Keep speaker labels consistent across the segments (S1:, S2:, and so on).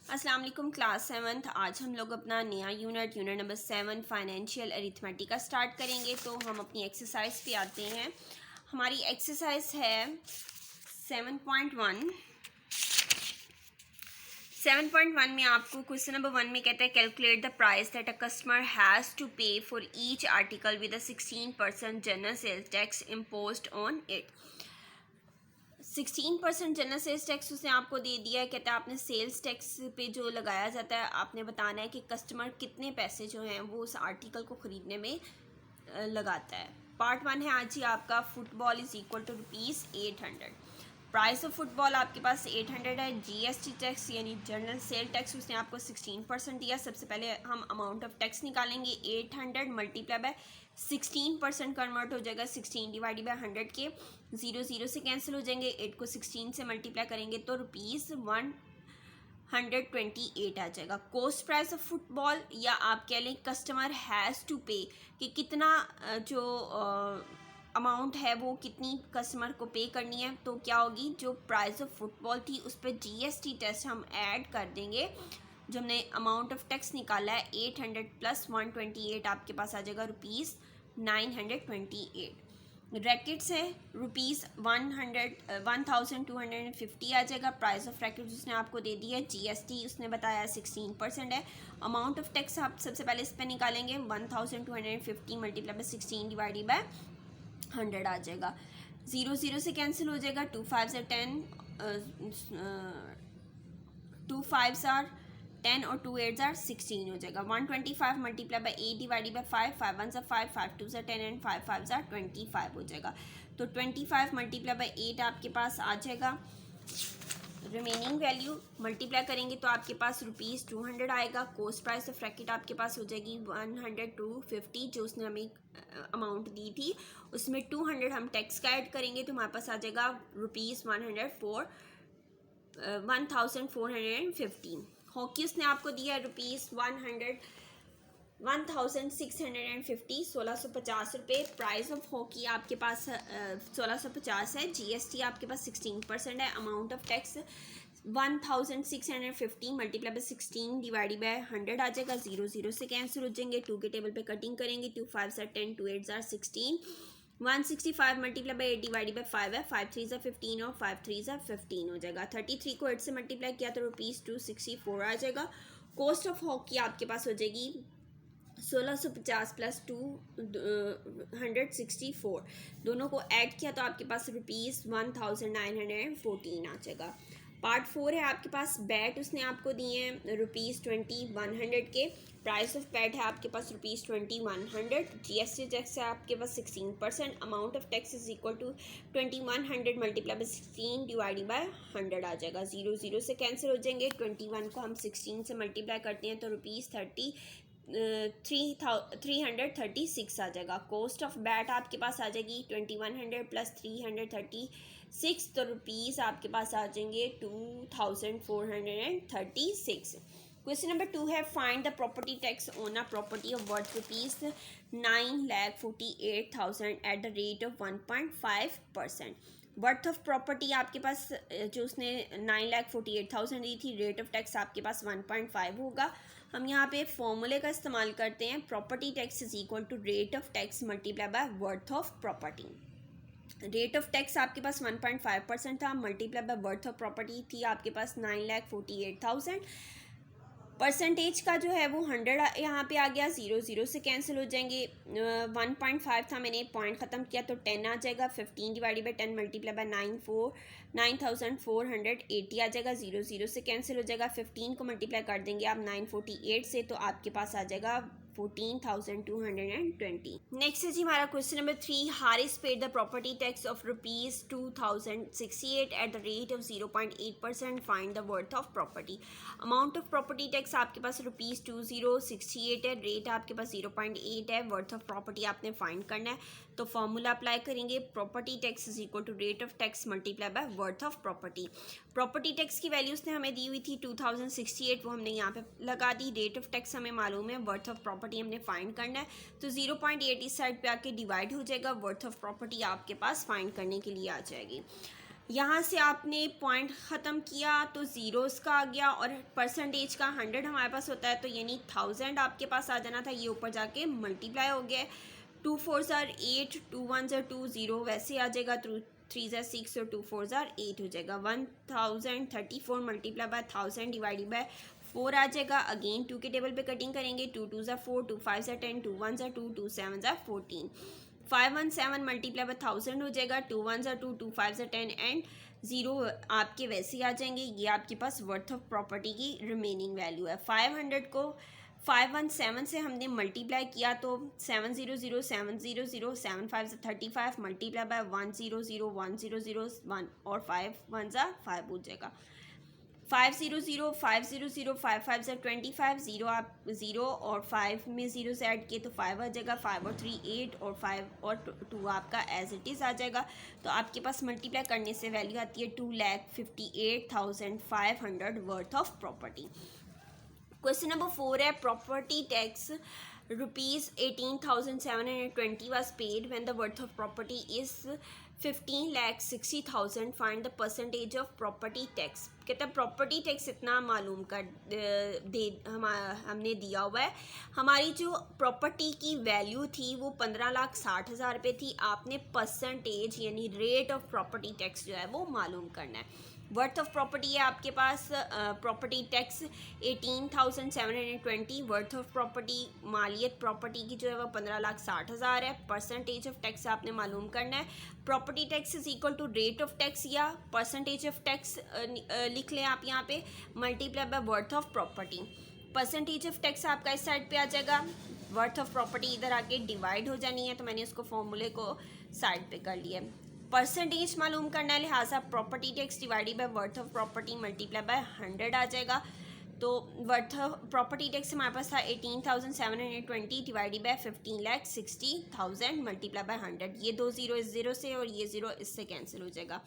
S1: अस्सलाम वालेकुम class 7th। आज हम लोग अपना नया यूनिट नंबर 7 फाइनेंशियल अरिथमेटिक का स्टार्ट करेंगे। तो हम अपनी एक्सरसाइज पे आते हैं। हमारी एक्सरसाइज है 7.1। 7.1 में आपको क्वेश्चन नंबर 1 में कहता है calculate the price that a customer has to pay for each article with a 16% general sales tax imposed on it. 16% general sales tax उसने आपको दे दिया है। कहता है आपने सेल्स टैक्स पे जो लगाया जाता है आपने बताना है कि कस्टमर कितने पैसे जो हैं वो उस आर्टिकल को ख़रीदने में लगाता है। पार्ट 1 है आज ही आपका football is equal to ₹800। Price of football आपके पास 800 है। जीएसटी टैक्स यानी जनरल सेल टैक्स उसने आपको 16% दिया। सबसे पहले हम अमाउंट ऑफ टैक्स निकालेंगे। 800 मल्टीप्लाई बाय 16% कन्वर्ट हो जाएगा 16 डिवाइड बाय 100 के। 0 से कैंसिल हो जाएंगे। 8 को 16 से मल्टीप्लाई करेंगे तो ₹128 आ जाएगा। कॉस्ट प्राइस ऑफ फुटबॉल या आप कह लें कस्टमर हैज़ टू पे कि कितना जो अमाउंट है वो कितनी कस्टमर को पे करनी है। तो क्या होगी, जो प्राइस ऑफ फुटबॉल थी उस पर जीएसटी टैक्स हम ऐड कर देंगे। जो हमने अमाउंट ऑफ टैक्स निकाला है 800 प्लस 128 आपके पास आ जाएगा ₹928। रैकेट्स है ₹1250 आ जाएगा। प्राइस ऑफ रैकेट्स उसने आपको दे दी है। जीएसटी उसने बताया 16% है। अमाउंट ऑफ टैक्स आप सबसे पहले इस पर निकालेंगे। 1250 मल्टीप्लाई बाय 16 डिवाइडेड बाय 100 आ जाएगा। 0 से कैंसिल हो जाएगा। 2 5 से 10, 2 5 आर 10 और 2 8 आर 16 हो जाएगा। 125 मल्टीप्लाई बाय 8 डिवाइडेड बाय 5, 5 1 से 5, 5 2 से 10 एंड 5 5 से 25 हो जाएगा। तो 25 मल्टीप्लाई बाय 8 आपके पास आ जाएगा। रिमेनिंग वैल्यू मल्टीप्लाई करेंगे तो आपके पास ₹200 आएगा। कॉस्ट प्राइस ऑफ रैकेट आपके पास हो जाएगी 100-250 जो उसने हमें अमाउंट दी थी उसमें 200 हम टैक्स का ऐड करेंगे तो हमारे पास आ जाएगा ₹1450। हॉकी उसने आपको दिया है ₹1650, 1650 रुपये। प्राइस ऑफ हॉकी आपके पास 1650 है। जीएसटी आपके पास 16% है। Amount of tax 1650 multiply by 16 divided by 100 आ जाएगा। 0 से कैंसिल हो जाएंगे। 2 के टेबल पे कटिंग करेंगे। 2 5 are 10, 2 8 are 16। 165 multiply by 8 divided by 5 है। 5 3 आर 15 और 5 3 आर 15 हो जाएगा। 33 को 8 से मल्टीप्लाई किया तो ₹264 आ जाएगा। कॉस्ट ऑफ हॉकी आपके पास हो जाएगी 1650 प्लस 264, दोनों को ऐड किया तो आपके पास ₹1914 आ जाएगा। पार्ट 4 है आपके पास। बैट उसने आपको दिए हैं ₹2100 के। प्राइस ऑफ बैट है आपके पास ₹2100। जीएसटी टैक्स है आपके पास 16%। Amount of tax is equal to 2100 multiply by 16 divided by 100 आ जाएगा। 0 से कैंसिल हो जाएंगे। 21 को हम 16 से मल्टीप्लाई करते हैं तो ₹336 आ जाएगा। कॉस्ट ऑफ बैट आपके पास आ जाएगी 2100 प्लस 336 तो रुपीज़ आपके पास आ जाएंगे 2436। क्वेश्चन नंबर 2 है find the property tax on a property of worth ₹9,48,000 eight the rate of 1.5%। Worth of property आपके पास जो उसने 9,48,000 दी थी, रेट ऑफ टैक्स आपके पास 1.5 होगा। हम यहाँ पे फॉर्मूले का इस्तेमाल करते हैं। Property tax is equal to rate of tax multiply by worth of property. Rate of tax आपके पास 1.5% था, multiply by worth of property थी आपके पास 9,48,000। परसेंटेज का जो है वो 100 यहाँ पे आ गया। 0 से कैंसिल हो जाएंगे। 1.5 था, मैंने पॉइंट ख़त्म किया तो 10 आ जाएगा। 15 डिवाइडेड बाई 10 मल्टीप्लाई बाय 9,480 आ जाएगा। 0 से कैंसिल हो जाएगा। 15 को मल्टीप्लाई कर देंगे आप 948 से तो आपके पास आ जाएगा 14,220। नेक्स्ट है जी हमारा question number 3। Haris paid the property tax of ₹2,068 at the rate of 0.8%। Find the worth of property. Amount of property tax आपके पास ₹2068 है। रेट आपके पास 0.8 है। वर्थ ऑफ प्रॉपर्टी आपने फाइंड करना है तो फॉर्मूला अप्लाई करेंगे। Property tax is equal to rate of tax multiply by worth of property. Property tax की वैल्यू उसने हमें दी हुई थी 2068, वो हमने यहाँ पे लगा दी। रेट ऑफ टैक्स हमें मालूम है, वर्थ ऑफ प्रॉपर्टी हमने फाइंड करना है तो 0.8 इस साइड पे आके डिवाइड हो जाएगा। वर्थ ऑफ प्रॉपर्टी आपके पास फाइंड करने के लिए आ जाएगी। यहाँ से आपने पॉइंट ख़त्म किया तो ज़ीरोज़ का आ गया और परसेंटेज का 100 हमारे पास होता है, तो यानी 1000 आपके पास आ जाना था, ये ऊपर जाके मल्टीप्लाई हो गया। 2 4s are 8, 2 1s are 2, 0 वैसे आ जाएगा, 2 3s are 6 और 2 4s are 8 हो जाएगा। 1034 मल्टीप्लाई बाय 1000 डिवाइडेड बाय 4 आ जाएगा। अगेन 2 के टेबल पे कटिंग करेंगे, 2 2s are 4, 2 5s are 10, 2 1s are 2, 2 7s are 14। 517 multiply by 1000 हो जाएगा, 2 1s are 2, 2 5s are 10 and 0 आपके वैसे ही आ जाएंगे। ये आपके पास वर्थ ऑफ प्रॉपर्टी की रिमेनिंग वैल्यू है। 500 को 517 से हमने मल्टीप्लाई किया तो 700 700 7 5 35 मल्टीप्लाई बाय 100 100 1 और 5 1 5 हो जाएगा। 500 500 5 5 25, 0 आप 0 और 5 में 0 से ऐड किए तो 5 आ जाएगा। 5 और 3 8 और 5 और 2 आपका एज इट इज़ आ जाएगा। तो आपके पास मल्टीप्लाई करने से वैल्यू आती है 2,58,500 worth of property. Question number 4 है property tax ₹18,720 was paid when the worth of property is 15,60,000. Find the percentage of property tax. कहता है प्रॉपर्टी टैक्स इतना मालूम कर हमने दिया हुआ है। हमारी जो प्रॉपर्टी की वैल्यू थी वो 15,60,000 रुपये थी। आपने परसेंटेज यानी रेट ऑफ प्रॉपर्टी टैक्स जो है वो मालूम करना है। वर्थ ऑफ प्रॉपर्टी है आपके पास property tax 18,720। Worth of property मालियत प्रॉपर्टी की जो है वो 15,60,000 है। परसेंटेज ऑफ टैक्स आपने मालूम करना है। Property tax is equal to rate of tax या परसेंटेज ऑफ टैक्स लिख लें आप यहाँ पे, multiply by worth of property. Percentage of tax आपका इस साइड पे आ जाएगा, वर्थ ऑफ प्रॉपर्टी इधर आके डिवाइड हो जानी है, तो मैंने उसको फॉर्मूले को साइड पे कर लिया। परसेंटेज मालूम करना है, लिहाजा property tax divided by worth of property multiply by 100 आ जाएगा। तो वर्थ ऑफ प्रॉपर्टी टैक्स हमारे पास था 18,720 डिवाइडेड बाय 15,60,000 मल्टीप्लाई बाय 100। ये 2 0 इस 0 से और ये 0 इससे कैंसिल हो जाएगा।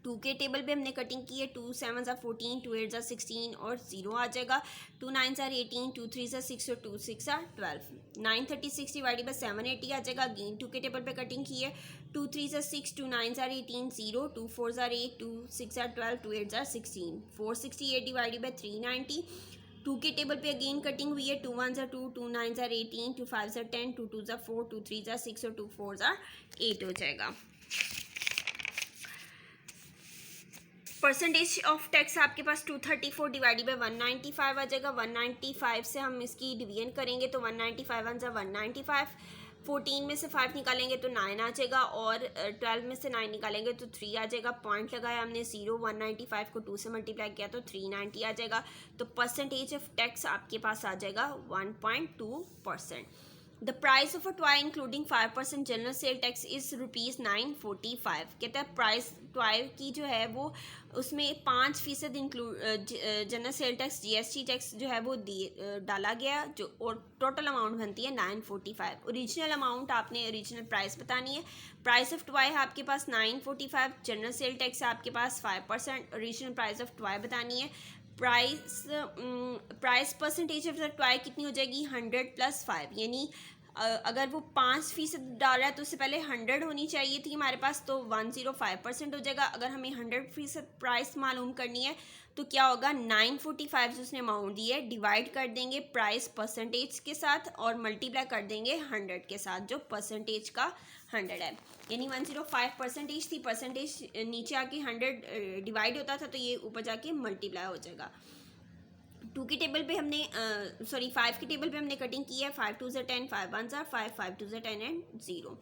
S1: 2 के टेबल पे हमने कटिंग की है, 2 7s are 14, 2 8s are 16 और 0 आ जाएगा। 2 9s are 18, 2 3s are 6 और 2 6 are 12। 936 डिवाइडेड बाय 780 आ जाएगा। अगेन 2 के टेबल पे कटिंग की है, 2 3s are 6, 2 9s are 18, 0, 2 4s are 8, 2 6 are 12, 2 8s are 16। 468 divided by 390। 2 के टेबल पे अगेन कटिंग हुई है, 2 1s are 2, 2 9s are 18, 2 5s are 10, 2 2s are 4, 2 3s are 6 और 2 4s are 8 हो जाएगा। परसेंटेज ऑफ टैक्स आपके पास 234 डिवाइडेड बाय 195 आ जाएगा। 195 से हम इसकी डिवीजन करेंगे तो 195 1 195, 14 में से 5 निकालेंगे तो 9 आ जाएगा और 12 में से 9 निकालेंगे तो 3 आ जाएगा। पॉइंट लगाया हमने 0, 195 को 2 से मल्टीप्लाई किया तो 390 आ जाएगा। तो परसेंटेज ऑफ टैक्स आपके पास आ जाएगा 1.2%। The price of a toy including 5% general sale tax is ₹945। कहता है प्राइस टॉय की जो है वो उसमें 5% include general sale tax GST tax जो है वो डाला गया जो और टोटल अमाउंट बनती है 945। ओरिजिनल अमाउंट आपने ओरिजिनल प्राइस बतानी है। प्राइस ऑफ टॉय है आपके पास 945, जनरल सेल टैक्स है आपके पास 5%, ओरिजिनल प्राइस ऑफ टॉय बतानी है। Price percentage of the toy कितनी हो जाएगी 100 + 5, यानी अगर वो 5% डाल रहा है तो उससे पहले 100 होनी चाहिए थी हमारे पास, तो 105% हो जाएगा। अगर हमें 100% प्राइस मालूम करनी है तो क्या होगा 945 जो उसने अमाउंट दी है डिवाइड कर देंगे प्राइस परसेंटेज के साथ और मल्टीप्लाई कर देंगे 100 के साथ जो परसेंटेज का 100 है, यानी 105% थी, परसेंटेज नीचे आके 100 डिवाइड होता था तो ये ऊपर जाके मल्टीप्लाई हो जाएगा। 2 के टेबल पे हमने 5 के टेबल पे हमने कटिंग की है। 5 2s are 10, 5 1s are 5, 5 2s are 10 and 0।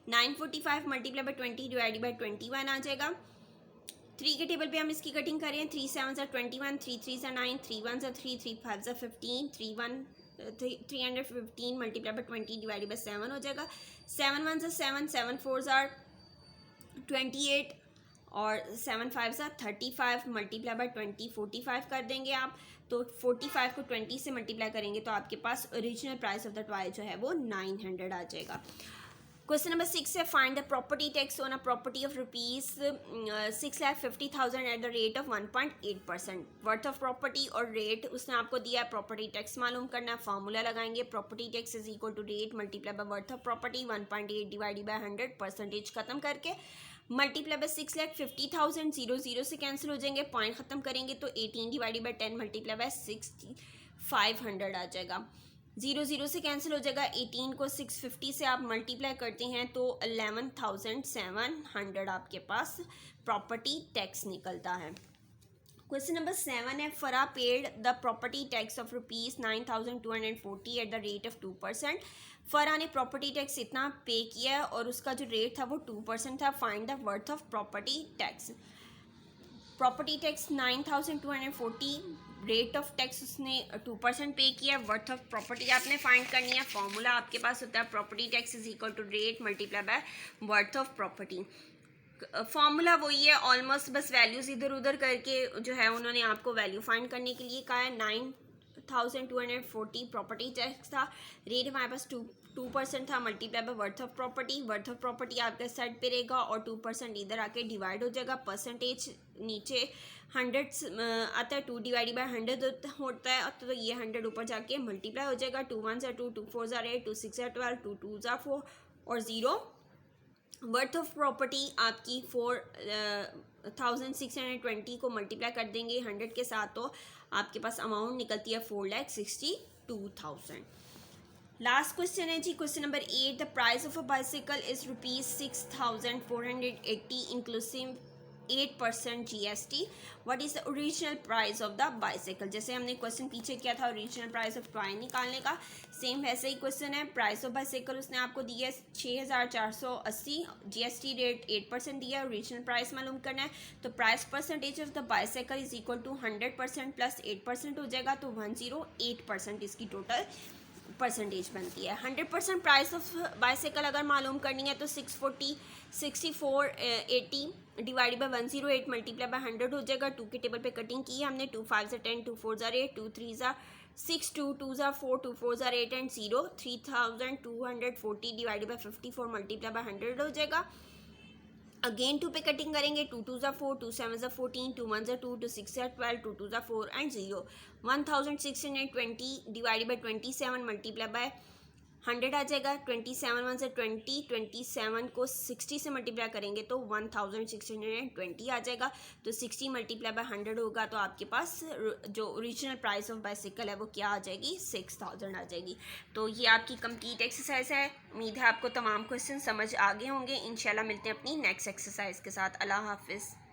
S1: 945 multiply by 20 divided by 21 आ जाएगा। 3 के टेबल पे हम इसकी कटिंग करें, 3 7s are 21, 3 3s are 9, 3 1s are 3, 3 5s are 15, 315 multiply by 20 divided by 7 हो जाएगा। 7 1s are 7, 7 4s are 28 और 7 5s are 35 मल्टीप्लाई बाय 20 45 कर देंगे आप, तो 45 को 20 से मल्टीप्लाई करेंगे तो आपके पास original price of the toy जो है वो 900 आ जाएगा। क्वेश्चन नंबर 6 है find the property tax on a property of ₹6,50,000 eight the rate of 1.8%। Worth of property और रेट उसने आपको दिया है, प्रॉपर्टी टैक्स मालूम करना है, फार्मूला लगाएंगे property tax is equal to rate multiply by worth of property 1.8 divided by 100 percentage खत्म करके मल्टीप्लाई बाय 6,50,000, 0 से कैंसिल हो जाएंगे, पॉइंट ख़त्म करेंगे तो 18 डिवाइडेड बाय 10 मल्टीप्लाई बाय 6,500 आ जाएगा। 0 से कैंसिल हो जाएगा, 18 को 650 से आप मल्टीप्लाई करते हैं तो 11,700 आपके पास प्रॉपर्टी टैक्स निकलता है। क्वेश्चन नंबर 7 है, फरा paid the property tax of ₹9,240 eight the rate of 2%। फरा ने प्रॉपर्टी टैक्स इतना पे किया और उसका जो रेट था वो 2% था। Find the worth of property tax. Property tax 9,240, rate of tax उसने 2% पे किया, वर्थ ऑफ प्रॉपर्टी आपने फाइंड करनी है। फॉर्मूला आपके पास होता है property tax is equal to rate multiply by worth of property. Formula वही है ऑलमोस्ट, बस वैल्यूज इधर उधर करके जो है उन्होंने आपको वैल्यू फाइंड करने के लिए कहा है। 9,240 प्रॉपर्टी टैक्स था, रेट हमारे पास 2% था, multiply by worth of property. Worth of property आपके साइड पे रहेगा और 2% इधर आके डिवाइड हो जाएगा। परसेंटेज नीचे 100 आता है, 2 डिवाइड बाय 100 होता है तो ये 100 ऊपर जाके मल्टीप्लाई हो जाएगा। 2 1 2, 2 4 8, 2 6 12, 2 2 4 और 0। वर्थ ऑफ प्रॉपर्टी आपकी 4,620 को मल्टीप्लाई कर देंगे 100 के साथ तो आपके पास अमाउंट निकलती है 4,62,000। लास्ट क्वेश्चन है जी, question number 8, the price of a bicycle is ₹6,480 inclusive 8% GST। What is the original price of the bicycle. जैसे हमने क्वेश्चन पीछे किया था ओरिजिनल प्राइस ऑफ टॉय निकालने का, सेम वैसे ही क्वेश्चन है। प्राइस ऑफ बाइसिकल उसने आपको दिया है 6,480, GST रेट 8% दिया है, ओरिजिनल प्राइस मालूम करना है। तो price percentage of the bicycle is equal to 100% plus 8% हो जाएगा तो 108% इसकी टोटल परसेंटेज बनती है। 100% प्राइस ऑफ बाइसाइकिल अगर मालूम करनी है तो 6480 डिवाइड बाय 108 मल्टीप्लाई बाय 100 हो जाएगा। 2 के टेबल पे कटिंग की है हमने, 2 5 10, 2 4 8, 2 3 6, 2 2 4, 2 4 8 and 0। 3240 divide by 54 multiply by 100 हो जाएगा। अगेन 2 पे कटिंग करेंगे, 2 2 4, 2 7 14, 2 1 2, 2 6 12, 2 2 4 and 0। 1620 divide by 27 multiply by 100 आ जाएगा। 27 1 से 20, 27 को 60 से मल्टीप्लाई करेंगे तो 1620 आ जाएगा। तो 60 मल्टीप्लाई बाय 100 होगा तो आपके पास जो ओरिजिनल प्राइस ऑफ बाइसिकल है वो क्या आ जाएगी, 6,000 आ जाएगी। तो ये आपकी कंप्लीट एक्सरसाइज है। उम्मीद है आपको तमाम क्वेश्चन समझ आ गए होंगे। इंशाल्लाह मिलते हैं अपनी नेक्स्ट एक्सरसाइज के साथ। अल्लाह हाफिज़।